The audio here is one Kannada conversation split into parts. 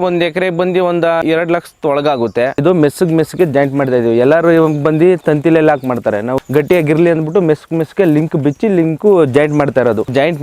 ಒಂದ್ ಎಕರೆ ಬಂದು ಒಂದ್ 2 ಲಕ್ಷದ ಒಳಗಾಗುತ್ತೆ. ಇದು ಮೆಸ್ಗೆ ಜಾಯಿಂಟ್ ಮಾಡ್ತಾ ಇದೀವಿ. ಎಲ್ಲರೂ ಬಂದು ತಂತಿಲೆಲ್ಲ ಹಾಕಿ ಮಾಡ್ತಾರೆ. ನಾವು ಗಟ್ಟಿಯಾಗಿರ್ಲಿ ಅಂದ್ಬಿಟ್ಟು ಮೆಸ್ಗೆ ಲಿಂಕ್ ಬಿಚ್ಚಿ ಲಿಂಕ್ ಜಾಯಿಂಟ್ ಮಾಡ್ತಾ ಇರೋದು. ಜಾಯಿಂಟ್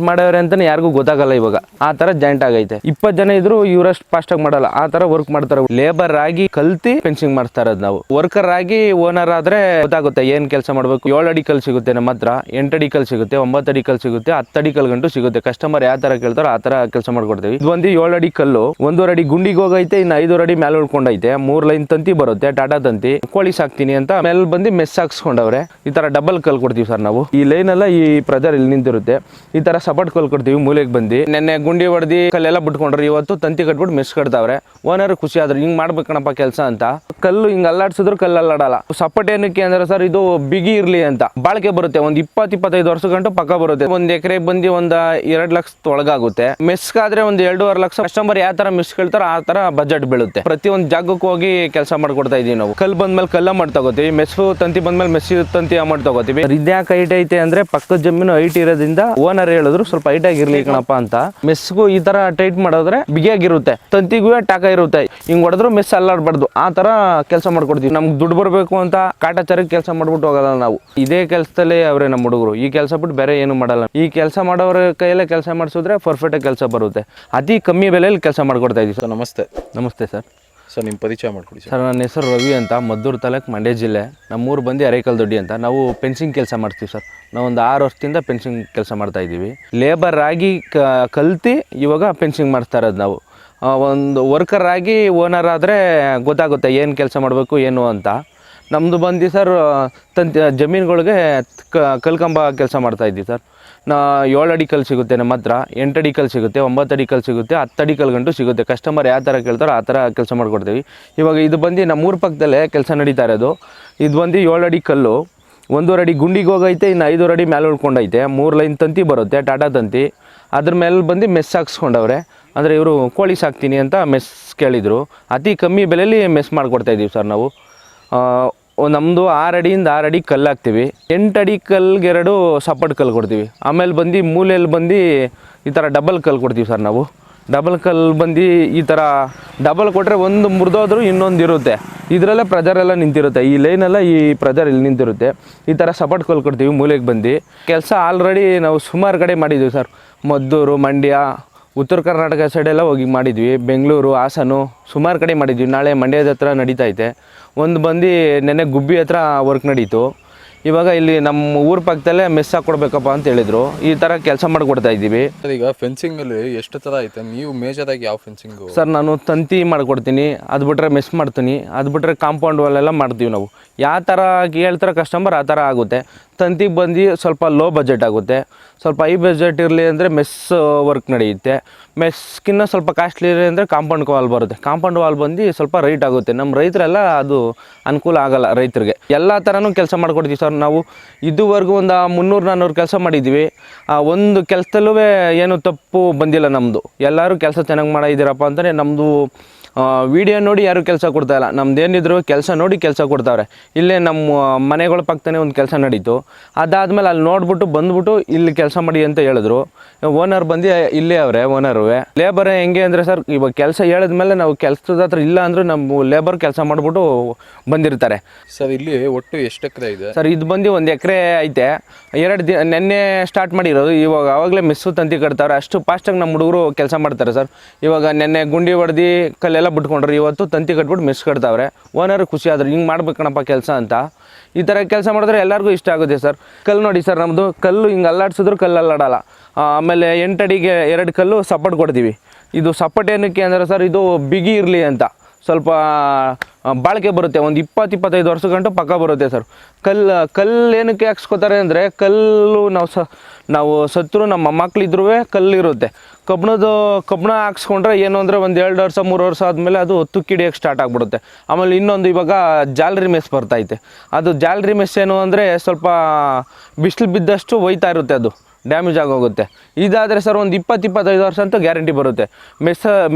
ಮಾಡವ್ರೆ ಅಂತಾನೆ ಯಾರಿಗೂ ಗೊತ್ತಾಗಲ್ಲ ಇವಾಗ. ಆ ತರ ಜಾಯಿಂಟ್ ಆಗೈತೆ. 20 ಜನ ಇದ್ರು ಇವರಷ್ಟು ಫಾಸ್ಟ್ ಆಗಿ ಮಾಡಲ್ಲ. ಆ ತರ ವರ್ಕ್ ಮಾಡ್ತಾರೆ. ಲೇಬರ್ ಆಗಿ ಕಲ್ತಿ ಫೆನ್ಸಿಂಗ್ ಮಾಡ್ತಾ ಇರೋದು ನಾವು. ವರ್ಕರ್ ಆಗಿ ಓನರ್ ಆದ್ರೆ ಗೊತ್ತಾಗುತ್ತೆ ಏನ್ ಕೆಲಸ ಮಾಡ್ಬೇಕು. 7 ಅಡಿ ಕಲ್ ಸಿಗುತ್ತೆ ನಮ್ಮ ಹತ್ರ, 8 ಅಡಿ ಕಲ್ ಸಿಗುತ್ತೆ, 9 ಅಡಿ ಕಲ್ ಸಿಗುತ್ತೆ, 10 ಅಡಿ ಕಲ್ ಗಂಟು ಸಿಗುತ್ತೆ. ಕಸ್ಟಮರ್ ಯಾವ ತರ ಕೇಳ್ತಾರೋ ಆ ತರ ಕೆಲಸ ಮಾಡ್ಕೊಡ್ತೀವಿ. ಇದು ಒಂದು 7 ಅಡಿ ಕಲ್ಲು 1.5 ಅಡಿ ಗುಂಡಿಗೆ ಹೋಗೈತೆ. ಇನ್ನು 5 ಅಡಿ ಮೇಲೆ ಉಳ್ಕೊಂಡೈತೆ. 3 ಲೈನ್ ತಂತಿ ಬರುತ್ತೆ, ಟಾಟಾ ತಂತಿ. ಕೋಳಿ ಸಾಕ್ತೀನಿ ಅಂತ ಮೇಲೆ ಬಂದು ಮೆಸ್ ಹಾಕ್ಸ್ಕೊಂಡವ್ರೆ. ಈ ತರ ಡಬಲ್ ಕಲ್ ಕೊಡ್ತೀವಿ ಸರ್ ನಾವು. ಈ ಲೈನ್ ಎಲ್ಲ ಈ ಪ್ರೆಜರ್ ಇಲ್ಲಿ ನಿಂತಿರುತ್ತೆ. ಈ ತರ ಸಪೋರ್ಟ್ ಕಲ್ ಕೊಡ್ತೀವಿ ಮೂಲೆಗೆ ಬಂದು. ನೆನ್ನೆ ಗುಂಡಿ ಹೊಡೆದಿ ಕಲ್ಲೆಲ್ಲ ಬಿಟ್ಕೊಂಡ್ರೆ ಇವತ್ತು ತಂತಿ ಕಟ್ಬಿಟ್ಟು ಮೆಸ್ ಕಟ್ತಾವ್ರೆ. ಓನರ್ ಖುಷಿ ಆದ್ರು ಹಿಂಗ್ ಮಾಡ್ಬೇಕಣಪ್ಪ ಕೆಲಸ ಅಂತ. ಕಲ್ಲು ಹಿಂಗ್ ಅಲ್ಲಾಡ್ಸಿದ್ರು ಕಲ್ಲು ಅಲ್ಲಾಡಲ್ಲ. ಸಪೋರ್ಟ್ ಏನಕ್ಕೆ ಅಂದ್ರೆ ಸರ್ ಇದು ಬಿಗಿ ಇರ್ಲಿ ಅಂತ. ಬಾಳಿಕೆ ಬರುತ್ತೆ. ಒಂದು 20-25 ವರ್ಷ ಗಂಟು ಪಕ್ಕ ಬರುತ್ತೆ. ಒಂದ್ ಎಕರೆ ಬಂದು ಒಂದ್ 2 ಲಕ್ಷದ ಒಳಗಾಗುತ್ತೆ. ಮೆಸ್ಗಾದ್ರೆ ಒಂದು 2.5 ಲಕ್ಷ. ಕಸ್ಟಮರ್ ಯಾವ ತರ ಮೆಸ್ ಕೇಳ್ತಾರೋ ಆ ತರ ಬಜೆಟ್ ಬೀಳುತ್ತೆ. ಪ್ರತಿಯೊಂದು ಜಾಗಕ್ಕೆ ಹೋಗಿ ಕೆಲಸ ಮಾಡ್ಕೊಡ್ತಾ ಇದೀವಿ ನಾವು. ಕಲ್ ಬಂದ್ಮೇಲೆ ಕಲ್ಲ ಮಾಡಿ ತಗೋತೀವಿ. ಮೆಸ್ಸು ತಂತಿ ಬಂದ್ಮೇಲೆ ಮೆಸ್ಸಿ ತಂತಿ ಅಮೌಂಟ್ ತಗೋತೀವಿ. ಇದ್ಯಾಕೆ ಹೈಟ್ ಐತೆ ಅಂದ್ರೆ ಪಕ್ಕದ ಜಮೀನು ಹೈಟ್ ಇರೋದ್ರಿಂದ ಓನರ್ ಹೇಳಿದ್ರು ಸ್ವಲ್ಪ ಹೈಟ್ ಆಗಿರ್ಲಿ ಕಣಪ್ಪ ಅಂತ. ಮೆಸ್ಗೂ ಈ ತರ ಟೈಟ್ ಮಾಡೋದ್ರೆ ಬಿಗಿಯಾಗಿರುತ್ತೆ. ತಂತಿಗೂ ಟಾಕ ಇರುತ್ತೆ. ಹಿಂಗ್ ಹೊಡೆದ್ರು ಮೆಸ್ ಅಲ್ಲಾಡ್ಬಾರ್ದು. ಆ ತರ ಕೆಲಸ ಮಾಡ್ಕೊಡ್ತೀವಿ. ನಮ್ಗೆ ದುಡ್ಡು ಬರಬೇಕು ಅಂತ ಕಾಟಾಚಾರಕ್ಕೆ ಕೆಲಸ ಮಾಡ್ಬಿಟ್ಟು ಹೋಗಲ್ಲ ನಾವು. ಇದೇ ಕೆಲಸದಲ್ಲೇ ಅವ್ರೆ ನಮ್ಮ ಹುಡುಗರು. ಈ ಕೆಲಸ ಬಿಟ್ಟು ಬೇರೆ ಏನು ಮಾಡಲ್ಲ. ಈ ಕೆಲಸ ಮಾಡೋರ ಕೈಯಲ್ಲೇ ಕೆಲಸ ಮಾಡಿಸಿದ್ರೆ ಪರ್ಫೆಕ್ಟ್ ಆಗಿ ಕೆಲಸ ಬರುತ್ತೆ. ಅತಿ ಕಮ್ಮಿ ಬೆಲೆಯಲ್ಲಿ ಕೆಲಸ ಮಾಡ್ಕೊಡ್ತಾ ಇದೀವಿ ಸರ್. ನಮಸ್ತೆ ಸರ್. ಸರ್ ನಿಮ್ಮ ಪರಿಚಯ ಮಾಡ್ಕೊಡಿ ಸರ್. ನನ್ನ ಹೆಸರು ರವಿ ಅಂತ, ಮದ್ದೂರು ತಾಲೂಕು, ಮಂಡ್ಯ ಜಿಲ್ಲೆ. ನಮ್ಮೂರು ಬಂದು ಅರೇಕಲ್ ದೊಡ್ಡಿ ಅಂತ. ನಾವು ಫೆನ್ಸಿಂಗ್ ಕೆಲಸ ಮಾಡ್ತೀವಿ ಸರ್. ನಾವು ಒಂದು 6 ವರ್ಷದಿಂದ ಫೆನ್ಸಿಂಗ್ ಕೆಲಸ ಮಾಡ್ತಾ ಇದ್ದೀವಿ. ಲೇಬರ್ ಆಗಿ ಕಲ್ತಿ ಇವಾಗ ಫೆನ್ಸಿಂಗ್ ಮಾಡ್ತಾ ಇರೋದು ನಾವು. ಒಂದು ವರ್ಕರ್ ಆಗಿ ಓನರ್ ಆದರೆ ಗೊತ್ತಾಗುತ್ತೆ ಏನು ಕೆಲಸ ಮಾಡಬೇಕು ಏನು ಅಂತ. ನಮ್ಮದು ಬಂದು ಸರ್ ಜಮೀನುಗಳಿಗೆ ಕಲ್ಕಂಬ ಕೆಲಸ ಮಾಡ್ತಾಯಿದ್ದೀವಿ ಸರ್. 7 ಅಡಿ ಕಲ್ ಸಿಗುತ್ತೆ ನಮ್ಮ ಹತ್ರ, 8 ಅಡಿ ಕಲ್ ಸಿಗುತ್ತೆ, 9 ಅಡಿ ಕಲ್ ಸಿಗುತ್ತೆ, 10 ಅಡಿ ಕಲ್ ಗಂಟು ಸಿಗುತ್ತೆ. ಕಸ್ಟಮರ್ ಯಾವ ಥರ ಕೇಳ್ತಾರೋ ಆ ಥರ ಕೆಲಸ ಮಾಡ್ಕೊಡ್ತೀವಿ. ಇವಾಗ ಇದು ಬಂದು ನಮ್ಮೂರ ಪಕ್ಕದಲ್ಲೇ ಕೆಲಸ ನಡೀತಾ ಇರೋದು. ಇದು ಬಂದು 7 ಅಡಿ ಕಲ್ಲು 1.5 ಅಡಿ ಗುಂಡಿಗೆ ಹೋಗೈತೆ. ಇನ್ನು 5 ಅಡಿ ಮೇಲೆ ಉಳ್ಕೊಂಡೈತೆ. 3 ಲೈನ್ ತಂತಿ ಬರುತ್ತೆ, ಟಾಟಾ ತಂತಿ. ಅದ್ರ ಮೇಲೆ ಬಂದು ಮೆಸ್ ಹಾಕ್ಸ್ಕೊಂಡವ್ರೆ. ಅಂದರೆ ಇವರು ಕೋಳಿ ಸಾಕ್ತೀನಿ ಅಂತ ಮೆಸ್ ಕೇಳಿದರು. ಅತಿ ಕಮ್ಮಿ ಬೆಲೆಯಲ್ಲಿ ಮೆಸ್ ಮಾಡಿಕೊಡ್ತಾಯಿದ್ದೀವಿ ಸರ್ ನಾವು. ನಮ್ಮದು 6 ಅಡಿಯಿಂದ 6 ಅಡಿ ಕಲ್ಲು ಹಾಕ್ತೀವಿ. 8 ಅಡಿ ಕಲ್ಗೆ 2 ಸಪೋರ್ಟ್ ಕಲ್ಲು ಕೊಡ್ತೀವಿ. ಆಮೇಲೆ ಬಂದು ಮೂಲೆಯಲ್ಲಿ ಬಂದು ಈ ಥರ ಡಬಲ್ ಕಲ್ಲು ಕೊಡ್ತೀವಿ ಸರ್ ನಾವು. ಡಬಲ್ ಕಲ್ಲು ಬಂದು ಈ ಥರ ಡಬಲ್ ಕೊಟ್ಟರೆ ಒಂದು ಮುರಿದೋದ್ರೂ ಇನ್ನೊಂದು ಇರುತ್ತೆ. ಇದರಲ್ಲೇ ಪ್ರೆಜರೆಲ್ಲ ನಿಂತಿರುತ್ತೆ. ಈ ಲೈನೆಲ್ಲ ಈ ಪ್ರೆಜರ್ ಇಲ್ಲಿ ನಿಂತಿರುತ್ತೆ. ಈ ಥರ ಸಪೋರ್ಟ್ ಕಲ್ಲು ಕೊಡ್ತೀವಿ ಮೂಲೆಗೆ ಬಂದು. ಕೆಲಸ ಆಲ್ರೆಡಿ ನಾವು ಸುಮಾರು ಕಡೆ ಮಾಡಿದ್ದೀವಿ ಸರ್. ಮದ್ದೂರು, ಮಂಡ್ಯ, ಉತ್ತರ ಕರ್ನಾಟಕ ಸೈಡೆಲ್ಲ ಹೋಗಿ ಮಾಡಿದ್ವಿ. ಬೆಂಗಳೂರು, ಹಾಸನ ಸುಮಾರು ಕಡೆ ಮಾಡಿದ್ವಿ. ನಾಳೆ ಮಂಡ್ಯದ ಹತ್ರ ನಡೀತೈತೆ. ಒಂದು ಬಂದು ನೆನ್ನೆ ಗುಬ್ಬಿ ಹತ್ರ ವರ್ಕ್ ನಡೀತು. ಇವಾಗ ಇಲ್ಲಿ ನಮ್ಮ ಊರ ಪಕ್ಕದಲ್ಲೇ ಮೆಸ್ ಹಾಕ್ಕೊಡ್ಬೇಕಪ್ಪ ಅಂತ ಹೇಳಿದರು. ಈ ಥರ ಕೆಲಸ ಮಾಡಿಕೊಡ್ತಾ ಇದ್ದೀವಿ. ಈಗ ಫೆನ್ಸಿಂಗಲ್ಲಿ ಎಷ್ಟು ಥರ ಐತೆ? ನೀವು ಮೇಜರಾಗಿ ಯಾವ ಫೆನ್ಸಿಂಗು? ಸರ್ ನಾನು ತಂತಿ ಮಾಡಿಕೊಡ್ತೀನಿ. ಅದು ಬಿಟ್ಟರೆ ಮೆಸ್ ಮಾಡ್ತೀನಿ. ಅದು ಬಿಟ್ಟರೆ ಕಾಂಪೌಂಡ್ ವಾಲೆಲ್ಲ ಮಾಡ್ತೀವಿ ನಾವು. ಯಾವ ಥರ ಹೇಳ್ತಾರೆ ಕಸ್ಟಮರ್ ಆ ಥರ ಆಗುತ್ತೆ. ತಂತಿಗೆ ಬಂದು ಸ್ವಲ್ಪ ಲೋ ಬಜೆಟ್ ಆಗುತ್ತೆ. ಸ್ವಲ್ಪ ಹೈ ಬಜೆಟ್ ಇರಲಿ ಅಂದರೆ ಮೆಸ್ ವರ್ಕ್ ನಡೆಯುತ್ತೆ. ಮೆಸ್ಕಿನ್ನ ಸ್ವಲ್ಪ ಕಾಸ್ಟ್ಲಿ ಇರಲಿ ಅಂದರೆ ಕಾಂಪೌಂಡ್ ವಾಲ್ ಬರುತ್ತೆ. ಕಾಂಪೌಂಡ್ ವಾಲ್ ಬಂದು ಸ್ವಲ್ಪ ರೈಟ್ ಆಗುತ್ತೆ. ನಮ್ಮ ರೈತರೆಲ್ಲ ಅದು ಅನುಕೂಲ ಆಗಲ್ಲ ರೈತರಿಗೆ. ಎಲ್ಲ ಥರನೂ ಕೆಲಸ ಮಾಡ್ಕೊಡ್ತೀವಿ ಸರ್ ನಾವು. ಇದುವರೆಗೂ ಒಂದು 300-400 ಕೆಲಸ ಮಾಡಿದ್ದೀವಿ. ಒಂದು ಕೆಲಸದಲ್ಲೂ ಏನು ತಪ್ಪು ಬಂದಿಲ್ಲ ನಮ್ಮದು. ಎಲ್ಲರೂ ಕೆಲಸ ಚೆನ್ನಾಗಿ ಮಾಡಿದ್ದೀರಪ್ಪ ಅಂತಲೇ ನಮ್ಮದು. ವಿಡಿಯೋ ನೋಡಿ ಯಾರು ಕೆಲಸ ಕೊಡ್ತಾಯಿಲ್ಲ. ನಮ್ದೇನಿದ್ರು ಕೆಲಸ ನೋಡಿ ಕೆಲಸ ಕೊಡ್ತಾವ್ರೆ. ಇಲ್ಲೇ ನಮ್ಮ ಮನೆಗಳ ಪಕ್ಕನೇ ಒಂದು ಕೆಲಸ ನಡೀತು. ಅದಾದಮೇಲೆ ಅಲ್ಲಿ ನೋಡ್ಬಿಟ್ಟು ಬಂದ್ಬಿಟ್ಟು ಇಲ್ಲಿ ಕೆಲಸ ಮಾಡಿ ಅಂತ ಹೇಳಿದ್ರು. ಓನರ್ ಬಂದು ಇಲ್ಲೇ ಅವರೇ ಓನರು. ಲೇಬರ್ ಹೆಂಗೆ ಅಂದರೆ ಸರ್, ಇವಾಗ ಕೆಲಸ ಹೇಳಿದ್ಮೇಲೆ ನಾವು ಕೆಲಸದ ಹತ್ರ ಇಲ್ಲ ಅಂದರೂ ನಮ್ಮ ಲೇಬರ್ ಕೆಲಸ ಮಾಡಿಬಿಟ್ಟು ಬಂದಿರ್ತಾರೆ ಸರ್. ಇಲ್ಲಿ ಒಟ್ಟು ಎಷ್ಟು ಎಕರೆ ಇದೆ ಸರ್? ಇದು ಬಂದು 1 ಎಕರೆ ಐತೆ. 2 ದಿನ ನೆನ್ನೆ ಸ್ಟಾರ್ಟ್ ಮಾಡಿರೋದು. ಇವಾಗ ಆವಾಗಲೇ ಮೆಸ್ಸು ತಂತಿ ಕಟ್ತಾವ್ರೆ. ಅಷ್ಟು ಫಾಸ್ಟಾಗಿ ನಮ್ಮ ಹುಡುಗರು ಕೆಲಸ ಮಾಡ್ತಾರೆ ಸರ್. ಇವಾಗ ನೆನ್ನೆ ಗುಂಡಿ ಹೊಡೆದು ಕಲ್ಲೆಲ್ಲ ಬಿಟ್ಕೊಂಡ್ರೆ ಇವತ್ತು ತಂತಿ ಕಟ್ಬಿಟ್ಟು ಮೆಸ್ ಕಟ್ತಾವ್ರೆ. ಓನರ್ ಖುಷಿ ಆದ್ರು ಹಿಂಗೆ ಮಾಡ್ಬೇಕಣಪ್ಪ ಕೆಲಸ ಅಂತ. ಈ ಥರ ಕೆಲಸ ಮಾಡಿದ್ರೆ ಎಲ್ಲರಿಗೂ ಇಷ್ಟ ಆಗುತ್ತೆ ಸರ್. ಕಲ್ಲು ನೋಡಿ ಸರ್, ನಮ್ಮದು ಕಲ್ಲು ಹಿಂಗೆ ಅಲ್ಲಾಡ್ಸಿದ್ರು ಕಲ್ಲು ಅಲ್ಲಾಡಲ್ಲ. ಆಮೇಲೆ 8 ಅಡಿಗೆ 2 ಕಲ್ಲು ಸಪೋರ್ಟ್ ಕೊಡ್ತೀವಿ. ಇದು ಸಪೋರ್ಟ್ ಏನಕ್ಕೆ ಅಂದರೆ ಸರ್, ಇದು ಬಿಗಿ ಇರಲಿ ಅಂತ. ಸ್ವಲ್ಪ ಬಾಳಿಕೆ ಬರುತ್ತೆ. ಒಂದು 20-25 ವರ್ಷ ಗಂಟು ಪಕ್ಕ ಬರುತ್ತೆ ಸರ್. ಕಲ್ಲು ಏನಕ್ಕೆ ಹಾಕ್ಸ್ಕೊತಾರೆ ಅಂದರೆ, ಕಲ್ಲು ನಾವು ಸತ್ರು ನಮ್ಮ ಮಕ್ಕಳಿದ್ರೂ ಕಲ್ಲಿರುತ್ತೆ. ಕಬ್ಬಣ ಹಾಕ್ಸ್ಕೊಂಡ್ರೆ ಏನು ಅಂದರೆ ಒಂದು 2 ವರ್ಷ 3 ವರ್ಷ ಆದಮೇಲೆ ಅದು ತುಕ್ಕಿ ಹಿಡಿಯೋಕ್ಕೆ ಸ್ಟಾರ್ಟ್ ಆಗಿಬಿಡುತ್ತೆ. ಆಮೇಲೆ ಇನ್ನೊಂದು ಇವಾಗ ಜಾಲರಿ ಮೆಸ್ ಬರ್ತೈತೆ. ಅದು ಜಾಲರಿ ಮೆಸ್ ಏನು ಅಂದರೆ ಸ್ವಲ್ಪ ಬಿಸಿಲು ಬಿದ್ದಷ್ಟು ಒಯ್ತಾ ಇರುತ್ತೆ, ಅದು ಡ್ಯಾಮೇಜ್ ಆಗೋಗುತ್ತೆ. ಇದಾದರೆ ಸರ್ ಒಂದು 20-25 ವರ್ಷ ಅಂತೂ ಗ್ಯಾರಂಟಿ ಬರುತ್ತೆ.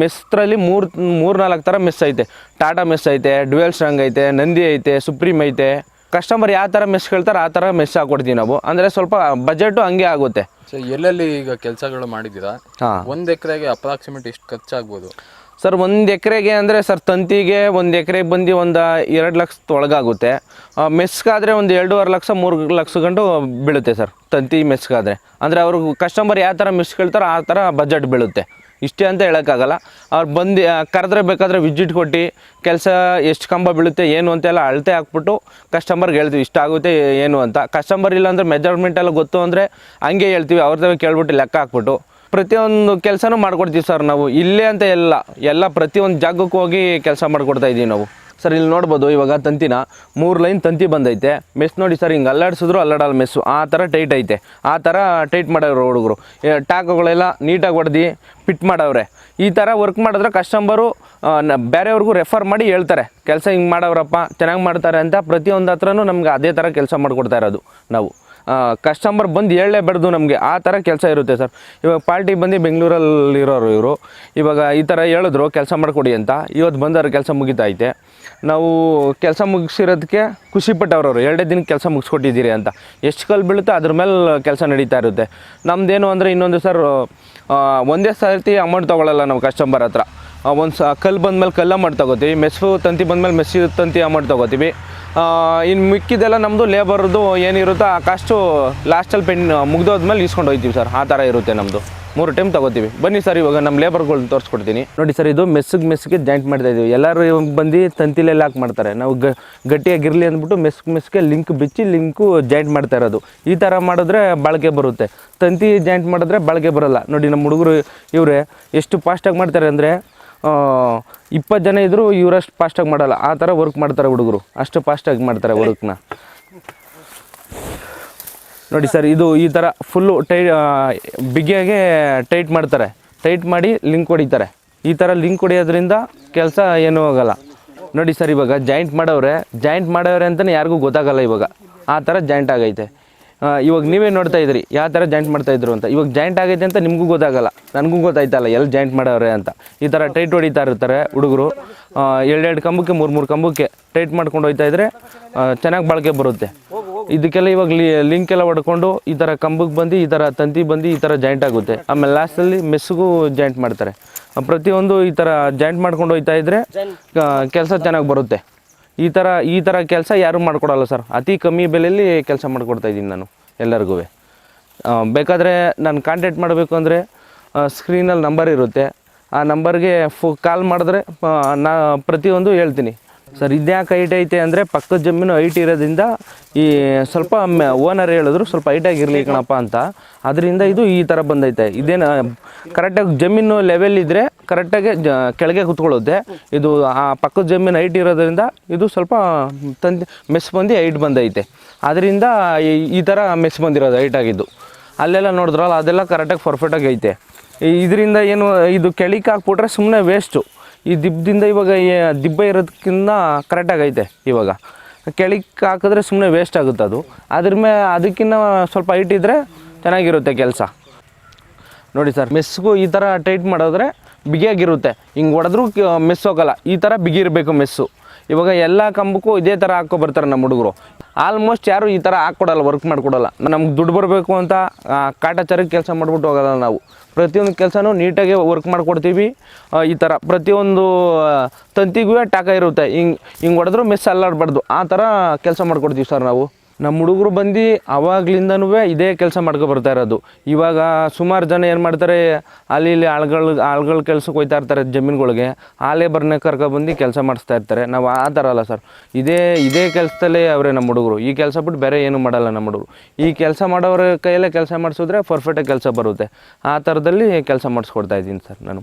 ಮೆಸ್ತ್ರಲ್ಲಿ 3-4 ಥರ ಮೆಸ್ ಐತೆ. ಟಾಟಾ ಮೆಸ್ ಐತೆ, ಡ್ಯುಯಲ್ ಸ್ಟ್ರಾಂಗ್ ಐತೆ, ನಂದಿ ಐತೆ, ಸುಪ್ರೀಮ್ ಐತೆ, ಕಸ್ಟಮರ್ ಯಾವ ಥರ ಮೆಸ್ ಕೇಳ್ತಾರೆ ಆ ಥರ ಮೆಸ್ ಹಾಕ್ಕೊಡ್ತೀವಿ ನಾವು. ಅಂದರೆ ಸ್ವಲ್ಪ ಬಜೆಟು ಹಂಗೆ ಆಗುತ್ತೆ. ಸೊ ಎಲ್ಲೆಲ್ಲಿ ಈಗ ಕೆಲಸಗಳು ಮಾಡಿದ್ದೀರಾ? ಹಾಂ, 1 ಎಕರೆಗೆ ಅಪ್ರಾಕ್ಸಿಮೇಟ್ ಎಷ್ಟು ಖರ್ಚಾಗ್ಬೋದು ಸರ್? 1 ಎಕರೆಗೆ ಅಂದರೆ ಸರ್ ತಂತಿಗೆ 1 ಎಕರೆಗೆ ಬಂದು ಒಂದು 2 ಲಕ್ಷದ ಒಳಗಾಗುತ್ತೆ. ಮೆಸ್ಗಾದರೆ ಒಂದು 2.5 ಲಕ್ಷ 3 ಲಕ್ಷ ಗಂಟು ಬೀಳುತ್ತೆ ಸರ್ ತಂತಿ ಮೆಸ್ಗಾದರೆ. ಅಂದರೆ ಅವ್ರಿಗೆ ಕಸ್ಟಮರ್ ಯಾವ ಥರ ಮೆಸ್ ಕೇಳ್ತಾರೋ ಆ ಥರ ಬಜೆಟ್ ಬೀಳುತ್ತೆ. ಇಷ್ಟೇ ಅಂತ ಹೇಳೋಕ್ಕಾಗಲ್ಲ. ಅವ್ರು ಬಂದು ಕರೆದ್ರೆ ಬೇಕಾದರೆ ವಿಸಿಟ್ ಕೊಟ್ಟು ಕೆಲಸ ಎಷ್ಟು ಕಂಬ ಬೀಳುತ್ತೆ ಏನು ಅಂತೆಲ್ಲ ಅಳತೆ ಹಾಕ್ಬಿಟ್ಟು ಕಸ್ಟಮರ್ಗೆ ಹೇಳ್ತೀವಿ ಇಷ್ಟ ಆಗುತ್ತೆ ಏನು ಅಂತ. ಕಸ್ಟಮರ್ ಇಲ್ಲ ಅಂದರೆ ಮೆಜರ್ಮೆಂಟ್ ಎಲ್ಲ ಗೊತ್ತು ಅಂದರೆ ಹಂಗೆ ಹೇಳ್ತೀವಿ, ಅವ್ರದ್ದು ಕೇಳ್ಬಿಟ್ಟು ಲೆಕ್ಕ ಹಾಕ್ಬಿಟ್ಟು ಪ್ರತಿಯೊಂದು ಕೆಲಸನೂ ಮಾಡ್ಕೊಡ್ತೀವಿ ಸರ್ ನಾವು. ಇಲ್ಲೇ ಅಂತ ಎಲ್ಲ ಪ್ರತಿಯೊಂದು ಜಾಗಕ್ಕೂ ಹೋಗಿ ಕೆಲಸ ಮಾಡಿಕೊಡ್ತಾ ಇದ್ದೀವಿ ನಾವು. ಸರ್ ಇಲ್ಲಿ ನೋಡ್ಬೋದು, ಇವಾಗ ತಂತಿನ 3 ಲೈನ್ ತಂತಿ ಬಂದೈತೆ. ಮೆಸ್ ನೋಡಿ ಸರ್, ಹಿಂಗೆ ಅಲ್ಲಾಡಿಸಿದ್ರು ಅಲ್ಲಾಡಲ್ಲ ಮೆಸ್ಸು, ಆ ಥರ ಟೈಟ್ ಐತೆ. ಆ ಥರ ಟೈಟ್ ಮಾಡೋರು ಹುಡುಗರು. ಟಾಕುಗಳೆಲ್ಲ ನೀಟಾಗಿ ಹೊಡೆದು ಫಿಟ್ ಮಾಡವ್ರೆ. ಈ ಥರ ವರ್ಕ್ ಮಾಡಿದ್ರೆ ಕಸ್ಟಮರು ಬೇರೆಯವ್ರಿಗೂ ರೆಫರ್ ಮಾಡಿ ಹೇಳ್ತಾರೆ, ಕೆಲಸ ಹಿಂಗೆ ಮಾಡವ್ರಪ್ಪ ಚೆನ್ನಾಗಿ ಮಾಡ್ತಾರೆ ಅಂತ. ಪ್ರತಿಯೊಂದು ಹತ್ರನೂ ನಮ್ಗೆ ಅದೇ ಥರ ಕೆಲಸ ಮಾಡಿಕೊಡ್ತಾ ಇರೋದು ನಾವು. ಕಸ್ಟಮರ್ ಬಂದು ಹೇಳಲೇಬಾರ್ದು ನಮಗೆ, ಆ ಥರ ಕೆಲಸ ಇರುತ್ತೆ ಸರ್. ಇವಾಗ ಪಾರ್ಟಿ ಬಂದು ಬೆಂಗಳೂರಲ್ಲಿರೋರು ಇವರು, ಇವಾಗ ಈ ಥರ ಹೇಳಿದ್ರು ಕೆಲಸ ಮಾಡಿಕೊಡಿ ಅಂತ. ಇವತ್ತು ಬಂದವ್ರು ಕೆಲಸ ಮುಗಿತೈತೆ. ನಾವು ಕೆಲಸ ಮುಗಿಸಿರೋದಕ್ಕೆ ಖುಷಿಪಟ್ಟವ್ರವ್ರು, 2 ದಿನಕ್ಕೆ ಕೆಲಸ ಮುಗಿಸ್ಕೊಟ್ಟಿದ್ದೀರಿ ಅಂತ. ಎಷ್ಟು ಕಲ್ಲು ಬೀಳುತ್ತೆ ಅದ್ರ ಮೇಲೆ ಕೆಲಸ ನಡೀತಾ ಇರುತ್ತೆ. ನಮ್ಮದೇನು ಅಂದರೆ ಇನ್ನೊಂದು ಸರ್, ಒಂದೇ ಸರ್ತಿ ಅಮೌಂಟ್ ತೊಗೊಳ್ಳಲ್ಲ ನಾವು ಕಸ್ಟಮರ್ ಹತ್ರ. ಕಲ್ಲು ಬಂದಮೇಲೆ ಕಲ್ಲು ಅಮೌಂಟ್ ತೊಗೋತೀವಿ, ಮೆಸ್ಸು ತಂತಿ ಬಂದಮೇಲೆ ಮೆಸ್ಸು ತಂತಿ ಅಮೌಂಟ್ ತೊಗೋತೀವಿ. ಇನ್ನು ಮಿಕ್ಕಿದೆಲ್ಲ ನಮ್ಮದು ಲೇಬರ್ದು ಏನಿರುತ್ತೋ ಆ ಕಾಸ್ಟು ಲಾಸ್ಟಲ್ಲಿ ಮುಗ್ದೋದ್ಮೇಲೆ ಇಸ್ಕೊಂಡು ಹೋಗ್ತೀವಿ ಸರ್. ಆ ಥರ ಇರುತ್ತೆ ನಮ್ಮದು. 3 ಟೈಮ್ ತೊಗೋತೀವಿ. ಬನ್ನಿ ಸರ್, ಇವಾಗ ನಮ್ಮ ಲೇಬರ್ಗಳ್ನ ತೋರಿಸ್ಕೊಡ್ತೀನಿ. ನೋಡಿ ಸರ್, ಇದು ಮೆಸ್ಸಿಗೆ ಜಾಯಿಂಟ್ ಮಾಡ್ತಾಯಿದ್ದೀವಿ. ಎಲ್ಲರೂ ಬಂದು ತಂತಿಲೆಲ್ಲ ಹಾಕಿ ಮಾಡ್ತಾರೆ. ನಾವು ಗಟ್ಟಿಯಾಗಿರಲಿ ಅಂದ್ಬಿಟ್ಟು ಮೆಸ್ಗೆ ಲಿಂಕ್ ಬಿಚ್ಚಿ ಲಿಂಕು ಜಾಯಿಂಟ್ ಮಾಡ್ತಾ ಇರೋದು. ಈ ಥರ ಮಾಡಿದ್ರೆ ಬಾಳಿಕೆ ಬರುತ್ತೆ. ತಂತಿ ಜಾಯಿಂಟ್ ಮಾಡಿದ್ರೆ ಬಾಳಿಕೆ ಬರೋಲ್ಲ. ನೋಡಿ ನಮ್ಮ ಹುಡುಗರು ಇವರೇ ಎಷ್ಟು ಫಾಸ್ಟಾಗಿ ಮಾಡ್ತಾರೆ ಅಂದರೆ 20 ಜನ ಇದ್ದರೂ ಇವರಷ್ಟು ಫಾಸ್ಟಾಗಿ ಮಾಡಲ್ಲ. ಆ ಥರ ವರ್ಕ್ ಮಾಡ್ತಾರೆ ಹುಡುಗರು, ಅಷ್ಟು ಫಾಸ್ಟಾಗಿ ಮಾಡ್ತಾರೆ ವರ್ಕ್ನ. ನೋಡಿ ಸರ್, ಇದು ಈ ಥರ ಫುಲ್ಲು ಬಿಗಿಯಾಗೆ ಟೈಟ್ ಮಾಡ್ತಾರೆ. ಟೈಟ್ ಮಾಡಿ ಲಿಂಕ್ ಹೊಡಿತಾರೆ. ಈ ಥರ ಲಿಂಕ್ ಹೊಡಿಯೋದ್ರಿಂದ ಕೆಲಸ ಏನೂ ಆಗೋಲ್ಲ. ನೋಡಿ ಸರ್, ಇವಾಗ ಜಾಯಿಂಟ್ ಮಾಡವ್ರೆ ಅಂತಲೇ ಯಾರಿಗೂ ಗೊತ್ತಾಗಲ್ಲ. ಇವಾಗ ಆ ಥರ ಜಾಯಿಂಟ್ ಆಗೈತೆ. ಇವಾಗ ನೀವೇ ನೋಡ್ತಾ ಇದ್ರಿ ಯಾವ ಥರ ಜಾಯಿಂಟ್ ಮಾಡ್ತಾಯಿದ್ರು ಅಂತ. ಇವಾಗ ಜಾಯಿಂಟ್ ಆಗೈತೆ ಅಂತ ನಿಮಗೂ ಗೊತ್ತಾಗಲ್ಲ, ನನಗೂ ಗೊತ್ತಾಯ್ತಲ್ಲ ಎಲ್ಲಿ ಜಾಯಿಂಟ್ ಮಾಡವ್ರೆ ಅಂತ. ಈ ಥರ ಟೈಟ್ ಹೊಡಿತಾ ಇರ್ತಾರೆ ಹುಡುಗರು. 2 ಕಂಬಕ್ಕೆ 3 ಕಂಬಕ್ಕೆ ಟೈಟ್ ಮಾಡ್ಕೊಂಡು ಹೋಗ್ತಾ ಇದ್ದರೆ ಚೆನ್ನಾಗಿ ಬಾಳಿಕೆ ಬರುತ್ತೆ. ಇದಕ್ಕೆಲ್ಲ ಇವಾಗ ಲಿಂಕ್ ಎಲ್ಲ ಹೊಡ್ಕೊಂಡು ಈ ಥರ ಕಂಬಕ್ಕೆ ಬಂದು ಈ ಥರ ತಂತಿ ಬಂದು ಈ ಥರ ಜಾಯಿಂಟ್ ಆಗುತ್ತೆ. ಆಮೇಲೆ ಲಾಸ್ಟಲ್ಲಿ ಮೆಸ್ಸಿಗೂ ಜಾಯಿಂಟ್ ಮಾಡ್ತಾರೆ. ಪ್ರತಿಯೊಂದು ಈ ಥರ ಜಾಯಿಂಟ್ ಮಾಡ್ಕೊಂಡು ಹೋಗ್ತಾ ಇದ್ದರೆ ಕೆಲಸ ಚೆನ್ನಾಗಿ ಬರುತ್ತೆ. ಈ ಥರ ಕೆಲಸ ಯಾರೂ ಮಾಡಿಕೊಡಲ್ಲ ಸರ್. ಅತಿ ಕಮ್ಮಿ ಬೆಲೆಯಲ್ಲಿ ಕೆಲಸ ಮಾಡಿಕೊಡ್ತಾಯಿದ್ದೀನಿ ನಾನು ಎಲ್ಲರಿಗೂ. ಬೇಕಾದರೆ ನಾನು ಕಾಂಟ್ಯಾಕ್ಟ್ ಮಾಡಬೇಕು ಅಂದರೆ ಸ್ಕ್ರೀನಲ್ಲಿ ನಂಬರ್ ಇರುತ್ತೆ. ಆ ನಂಬರ್ಗೆ ಕಾಲ್ ಮಾಡಿದ್ರೆ ನಾ ಪ್ರತಿಯೊಂದು ಹೇಳ್ತೀನಿ ಸರ್. ಇದ್ಯಾಕೆ ಹೈಟ್ ಐತೆ ಅಂದರೆ ಪಕ್ಕದ ಜಮೀನು ಹೈಟ್ ಇರೋದ್ರಿಂದ ಈ ಸ್ವಲ್ಪ ಓನರ್ ಹೇಳಿದ್ರು ಸ್ವಲ್ಪ ಹೈಟಾಗಿರಲಿ ಕಣಪ್ಪ ಅಂತ. ಅದರಿಂದ ಇದು ಈ ಥರ ಬಂದೈತೆ. ಇದೇನು ಕರೆಕ್ಟಾಗಿ ಜಮೀನು ಲೆವೆಲ್ ಇದ್ದರೆ ಕರೆಕ್ಟಾಗಿ ಕೆಳಗೆ ಕೂತ್ಕೊಳ್ಳುತ್ತೆ. ಇದು ಆ ಪಕ್ಕದ ಜಮೀನು ಹೈಟ್ ಇರೋದ್ರಿಂದ ಇದು ಸ್ವಲ್ಪ ಮೆಸ್ ಬಂದು ಹೈಟ್ ಬಂದೈತೆ. ಅದರಿಂದ ಈ ಥರ ಮೆಸ್ ಬಂದಿರೋದು ಹೈಟಾಗಿದ್ದು. ಅಲ್ಲೆಲ್ಲ ನೋಡಿದ್ರಲ್ಲ ಅದೆಲ್ಲ ಕರೆಕ್ಟಾಗಿ ಪರ್ಫೆಕ್ಟಾಗಿ ಐತೆ. ಇದರಿಂದ ಏನು ಇದು ಕೆಳಕ್ಕೆ ಹಾಕ್ಬಿಟ್ರೆ ಸುಮ್ಮನೆ ವೇಸ್ಟು. ಈ ದಿಬ್ಬದಿಂದ ಇವಾಗ ದಿಬ್ಬ ಇರೋದಕ್ಕಿಂತ ಕರೆಕ್ಟಾಗೈತೆ. ಇವಾಗ ಕೆಳಕ್ಕೆ ಹಾಕಿದ್ರೆ ಸುಮ್ಮನೆ ವೇಸ್ಟ್ ಆಗುತ್ತೆ ಅದು. ಅದಕ್ಕಿಂತ ಸ್ವಲ್ಪ ಹೈಟ್ ಇದ್ದರೆ ಚೆನ್ನಾಗಿರುತ್ತೆ ಕೆಲಸ. ನೋಡಿ ಸರ್, ಮೆಸ್ಗೂ ಈ ಥರ ಟೈಟ್ ಮಾಡಿದ್ರೆ ಬಿಗಿಯಾಗಿರುತ್ತೆ. ಹಿಂಗೆ ಹೊಡೆದ್ರೂ ಮೆಸ್ ಹೋಗಲ್ಲ. ಈ ಥರ ಬಿಗಿರಬೇಕು ಮೆಸ್ಸು. ಇವಾಗ ಎಲ್ಲ ಕಂಬಕ್ಕೂ ಇದೇ ಥರ ಹಾಕೋ ಬರ್ತಾರೆ ನಮ್ಮ ಹುಡುಗರು. ಆಲ್ಮೋಸ್ಟ್ ಯಾರು ಈ ಥರ ಹಾಕ್ಕೊಡಲ್ಲ, ವರ್ಕ್ ಮಾಡಿಕೊಡಲ್ಲ. ನಮ್ಗೆ ದುಡ್ಡು ಬರಬೇಕು ಅಂತ ಕಾಟಾಚಾರಕ್ಕೆ ಕೆಲಸ ಮಾಡಿಬಿಟ್ಟು ಹೋಗಲ್ಲ ನಾವು. ಪ್ರತಿಯೊಂದು ಕೆಲಸನೂ ನೀಟಾಗಿ ವರ್ಕ್ ಮಾಡಿಕೊಡ್ತೀವಿ. ಈ ಥರ ಪ್ರತಿಯೊಂದು ತಂತಿಗೂ ಟಾಕ ಇರುತ್ತೆ. ಹಿಂಗೆ ಹೊಡೆದ್ರೂ ಮೆಸ್ ಅಲ್ಲಾಡಬಾರ್ದು, ಆ ಥರ ಕೆಲಸ ಮಾಡಿಕೊಡ್ತೀವಿ ಸರ್ ನಾವು. ನಮ್ಮ ಹುಡುಗರು ಬಂದು ಆವಾಗ್ಲಿಂದನೂ ಇದೇ ಕೆಲಸ ಮಾಡ್ಕೊ ಬರ್ತಾ ಇರೋದು. ಇವಾಗ ಸುಮಾರು ಜನ ಏನು ಮಾಡ್ತಾರೆ, ಅಲ್ಲಿ ಇಲ್ಲಿ ಆಳ್ಗಳು ಕೆಲ್ಸಕ್ಕೆ ಹೋಗ್ತಾ ಇರ್ತಾರೆ ಜಮೀನುಗಳಿಗೆ. ಆ ಲೇಬರ್ನೇ ಕರ್ಕೊಬಂದು ಕೆಲಸ ಮಾಡಿಸ್ತಾ ಇರ್ತಾರೆ. ನಾವು ಆ ಥರ ಅಲ್ಲ ಸರ್. ಇದೇ ಕೆಲಸದಲ್ಲೇ ಅವರೇ ನಮ್ಮ ಹುಡುಗರು. ಈ ಕೆಲಸ ಬಿಟ್ಟು ಬೇರೆ ಏನೂ ಮಾಡಲ್ಲ ನಮ್ಮ ಹುಡುಗರು. ಈ ಕೆಲಸ ಮಾಡೋರ ಕೈಯಲ್ಲೇ ಕೆಲಸ ಮಾಡಿಸಿದ್ರೆ ಪರ್ಫೆಕ್ಟಾಗಿ ಕೆಲಸ ಬರುತ್ತೆ. ಆ ಥರದಲ್ಲಿ ಕೆಲಸ ಮಾಡಿಸ್ಕೊಡ್ತಾ ಇದ್ದೀನಿ ಸರ್ ನಾನು.